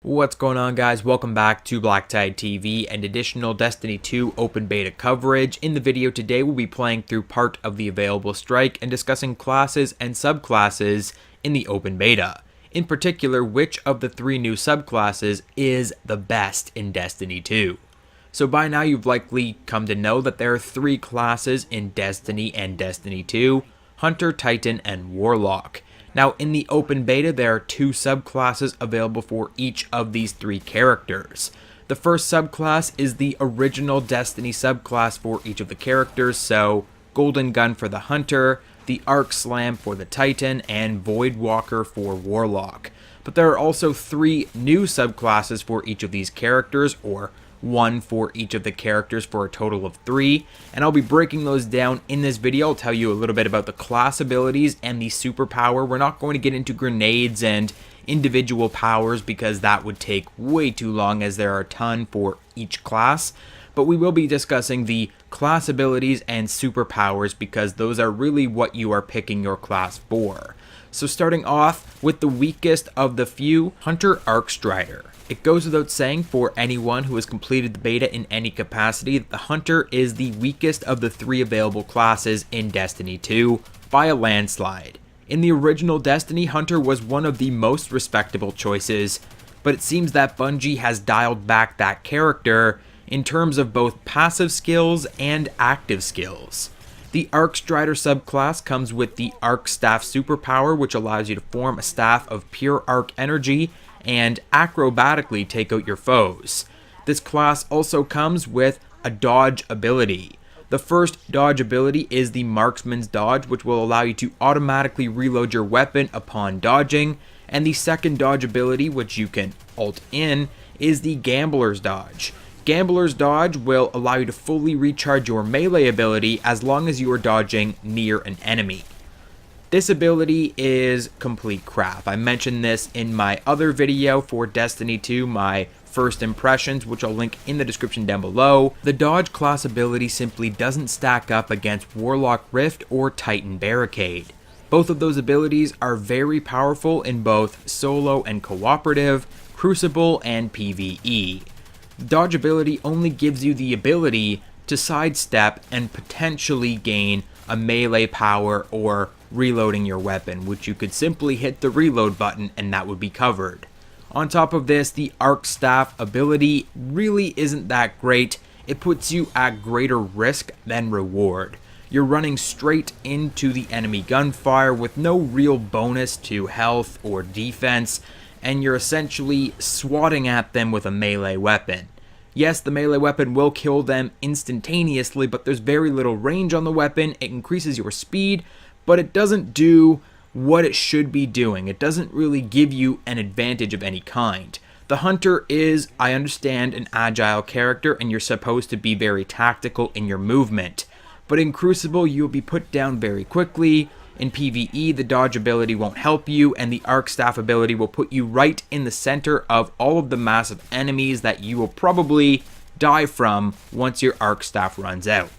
What's going on, guys? Welcome back to BlackTideTV and additional Destiny 2 open beta coverage. In the video today, we'll be playing through part of the available strike and discussing classes and subclasses in the open beta. In particular, which of the 3 new subclasses is the best in Destiny 2. So by now you've likely come to know that there are 3 classes in Destiny and Destiny 2, Hunter, Titan, and Warlock. Now, in the open beta, there are 2 subclasses available for each of these 3 characters. The first subclass is the original Destiny subclass for each of the characters, so Golden Gun for the Hunter, the Arc Slam for the Titan, and Voidwalker for Warlock. But there are also 3 new subclasses for each of these characters, or 1 for each of the characters for a total of 3, and I'll be breaking those down in this video. I'll tell you a little bit about the class abilities and the superpower. We're not going to get into grenades and individual powers because that would take way too long, as there are a ton for each class, but we will be discussing the class abilities and superpowers because those are really what you are picking your class for. So starting off with the weakest of the few, Hunter Arcstrider. It goes without saying for anyone who has completed the beta in any capacity that the Hunter is the weakest of the 3 available classes in Destiny 2 by a landslide. In the original Destiny, Hunter was one of the most respectable choices, but it seems that Bungie has dialed back that character in terms of both passive skills and active skills. The Arcstrider subclass comes with the Arc Staff superpower, which allows you to form a staff of pure arc energy and acrobatically take out your foes. This class also comes with a dodge ability. The first dodge ability is the Marksman's Dodge, which will allow you to automatically reload your weapon upon dodging, and the second dodge ability, which you can alt in, is the Gambler's Dodge. Gambler's Dodge will allow you to fully recharge your melee ability as long as you are dodging near an enemy. This ability is complete crap. I mentioned this in my other video for Destiny 2, my first impressions, which I'll link in the description down below. The dodge class ability simply doesn't stack up against Warlock Rift or Titan Barricade. Both of those abilities are very powerful in both solo and cooperative, Crucible, and PvE. The dodge ability only gives you the ability to sidestep and potentially gain a melee power or reloading your weapon, which you could simply hit the reload button and that would be covered. On top of this, the Arc Staff ability really isn't that great. It puts you at greater risk than reward. You're running straight into the enemy gunfire with no real bonus to health or defense, and you're essentially swatting at them with a melee weapon. Yes, the melee weapon will kill them instantaneously, but there's very little range on the weapon. It increases your speed, but it doesn't do what it should be doing. It doesn't really give you an advantage of any kind. The Hunter is, I understand, an agile character, and you're supposed to be very tactical in your movement. But in Crucible, you'll be put down very quickly. In PvE, the dodge ability won't help you, and the Arc Staff ability will put you right in the center of all of the massive enemies that you will probably die from once your Arc Staff runs out.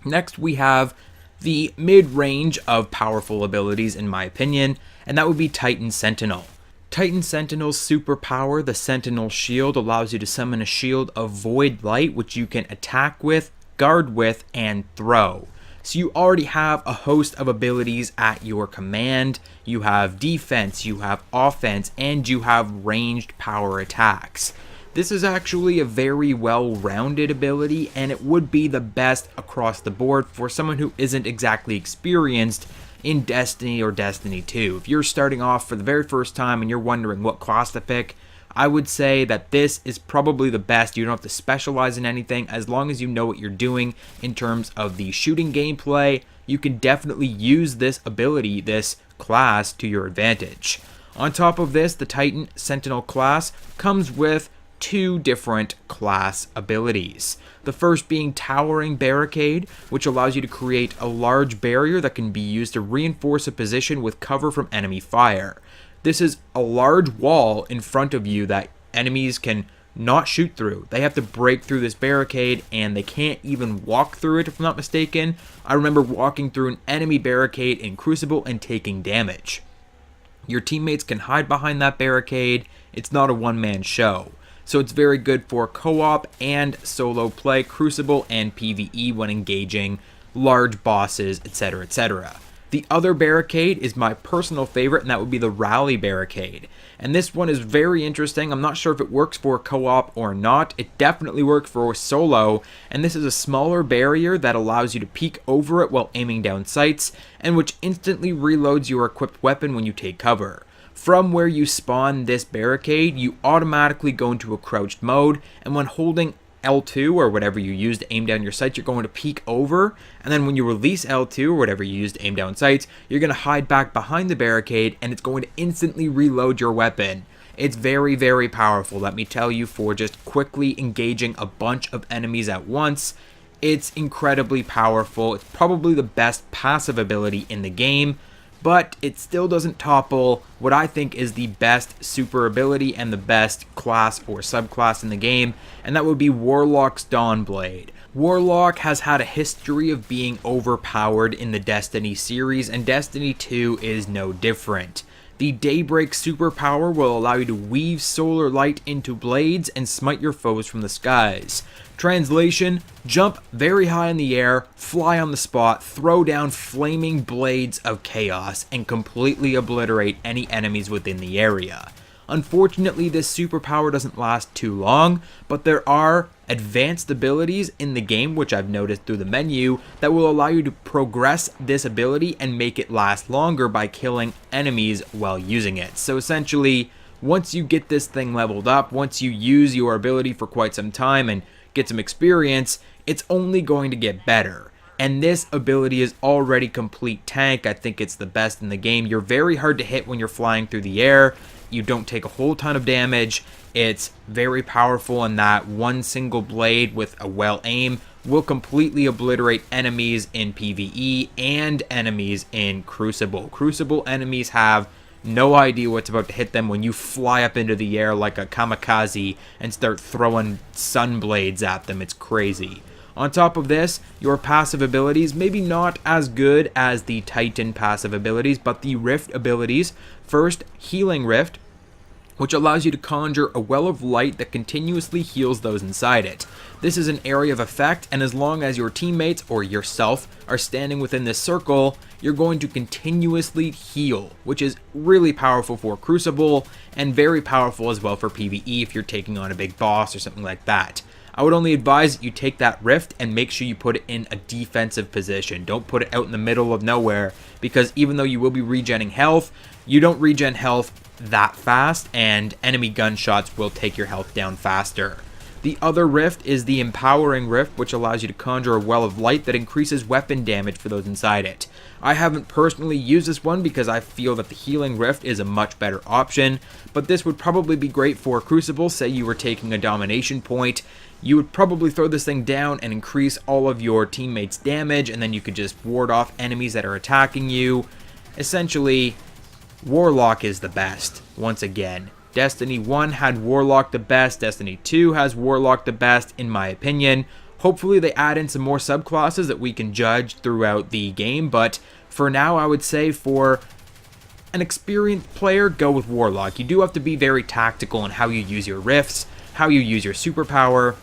Next, we have the mid-range of powerful abilities, in my opinion, and that would be Titan Sentinel. Titan Sentinel's superpower, the Sentinel Shield, allows you to summon a shield of Void Light, which you can attack with, guard with, and throw. So you already have a host of abilities at your command. You have defense, you have offense, and you have ranged power attacks. This is actually a very well-rounded ability, and it would be the best across the board for someone who isn't exactly experienced in Destiny or Destiny 2. If you're starting off for the very first time and you're wondering what class to pick, I would say that this is probably the best. You don't have to specialize in anything. As long as you know what you're doing in terms of the shooting gameplay, you can definitely use this ability, this class, to your advantage. On top of this, the Titan Sentinel class comes with 2 different class abilities. The first being Towering Barricade, which allows you to create a large barrier that can be used to reinforce a position with cover from enemy fire. This is a large wall in front of you that enemies can not shoot through. They have to break through this barricade, and they can't even walk through it, if I'm not mistaken. I remember walking through an enemy barricade in Crucible and taking damage. Your teammates can hide behind that barricade It's not a one-man show. So it's very good for co-op and solo play, Crucible and PvE when engaging large bosses, etc., etc. The other barricade is my personal favorite, and that would be the Rally Barricade. And this one is very interesting. I'm not sure if it works for co-op or not. It definitely works for solo, and this is a smaller barrier that allows you to peek over it while aiming down sights, and which instantly reloads your equipped weapon when you take cover. From where you spawn this barricade, you automatically go into a crouched mode, and when holding L2 or whatever you use to aim down your sights, you're going to peek over, and then when you release L2 or whatever you use to aim down sights, you're going to hide back behind the barricade, and it's going to instantly reload your weapon. It's very, very powerful, let me tell you, for just quickly engaging a bunch of enemies at once. It's incredibly powerful. It's probably the best passive ability in the game, but it still doesn't topple what I think is the best super ability and the best class or subclass in the game, and that would be Warlock's Dawnblade. Warlock has had a history of being overpowered in the Destiny series, and Destiny 2 is no different. The Daybreak superpower will allow you to weave solar light into blades and smite your foes from the skies. Translation: jump very high in the air, fly on the spot, throw down flaming blades of chaos, and completely obliterate any enemies within the area. Unfortunately, this superpower doesn't last too long, but there are advanced abilities in the game, which I've noticed through the menu, that will allow you to progress this ability and make it last longer by killing enemies while using it. So essentially, once you get this thing leveled up, once you use your ability for quite some time and get some experience, it's only going to get better. And this ability is already complete tank. I think it's the best in the game. You're very hard to hit when you're flying through the air. You don't take a whole ton of damage. It's very powerful in that one single blade with a well aim will completely obliterate enemies in PvE and enemies in Crucible. Crucible enemies have no idea what's about to hit them when you fly up into the air like a kamikaze and start throwing sun blades at them. It's crazy. On top of this, your passive abilities, maybe not as good as the Titan passive abilities, but the Rift abilities. First, Healing Rift, which allows you to conjure a well of light that continuously heals those inside it. This is an area of effect, and as long as your teammates or yourself are standing within this circle, you're going to continuously heal, which is really powerful for Crucible, and very powerful as well for PvE if you're taking on a big boss or something like that. I would only advise that you take that Rift and make sure you put it in a defensive position. Don't put it out in the middle of nowhere, because even though you will be regenning health, you don't regen health that fast, and enemy gunshots will take your health down faster. The other Rift is the Empowering Rift, which allows you to conjure a well of light that increases weapon damage for those inside it. I haven't personally used this one because I feel that the Healing Rift is a much better option, but this would probably be great for Crucible. Say you were taking a domination point, you would probably throw this thing down and increase all of your teammates' damage, and then you could just ward off enemies that are attacking you. Essentially, Warlock is the best, once again. Destiny 1 had Warlock the best, Destiny 2 has Warlock the best, in my opinion. Hopefully they add in some more subclasses that we can judge throughout the game, but for now I would say for an experienced player, go with Warlock. You do have to be very tactical in how you use your rifts, how you use your superpower.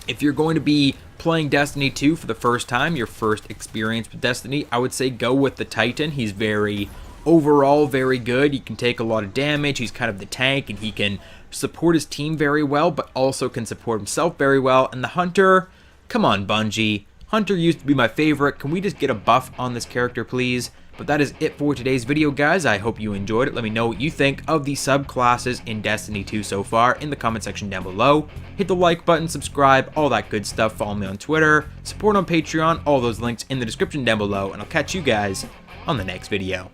If you're going to be playing Destiny 2 for the first time, your first experience with Destiny, I would say go with the Titan. He's overall very good. He can take a lot of damage. He's kind of the tank, and he can support his team very well, but also can support himself very well. And the Hunter, come on Bungie. Hunter used to be my favorite. Can we just get a buff on this character, please? But that is it for today's video, guys. I hope you enjoyed it. Let me know what you think of the subclasses in Destiny 2 so far in the comment section down below. Hit the like button, subscribe, all that good stuff. Follow me on Twitter, support on Patreon, all those links in the description down below, and I'll catch you guys on the next video.